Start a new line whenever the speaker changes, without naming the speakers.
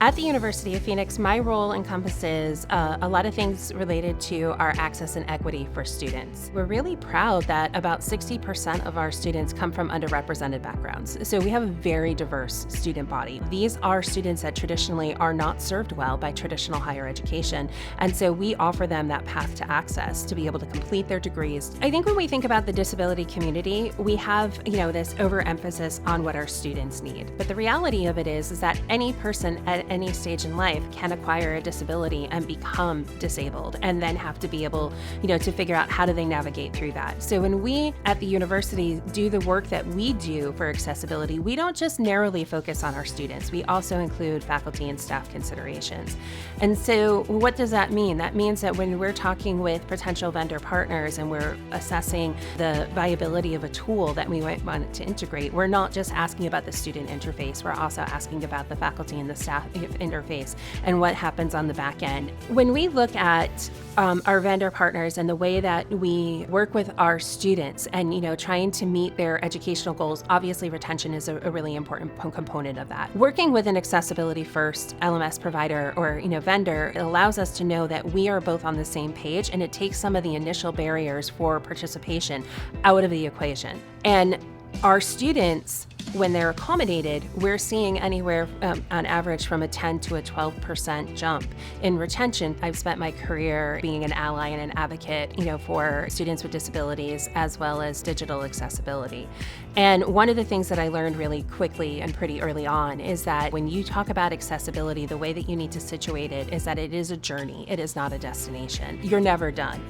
At the University of Phoenix, my role encompasses a lot of things related to our access and equity for students. We're really proud that about 60% of our students come from underrepresented backgrounds. So we have a very diverse student body. These are students that traditionally are not served well by traditional higher education. And so we offer them that path to access to be able to complete their degrees. I think when we think about the disability community, we have, this overemphasis on what our students need. But the reality of it is that any person at any stage in life can acquire a disability and become disabled and then have to be able, to figure out how do they navigate through that. So when we at the university do the work that we do for accessibility, we don't just narrowly focus on our students. We also include faculty and staff considerations. And so what does that mean? That means that when we're talking with potential vendor partners and we're assessing the viability of a tool that we might want to integrate, we're not just asking about the student interface, we're also asking about the faculty and the staff interface and what happens on the back end. When we look at our vendor partners and the way that we work with our students and trying to meet their educational goals, obviously retention is a really important component of that. Working with an accessibility first LMS provider or vendor, it allows us to know that we are both on the same page, and it takes some of the initial barriers for participation out of the equation. And our students, when they're accommodated, we're seeing anywhere on average from a 10 to a 12% jump in retention. I've spent my career being an ally and an advocate, for students with disabilities as well as digital accessibility. And one of the things that I learned really quickly and pretty early on is that when you talk about accessibility, the way that you need to situate it is that it is a journey. It is not a destination. You're never done.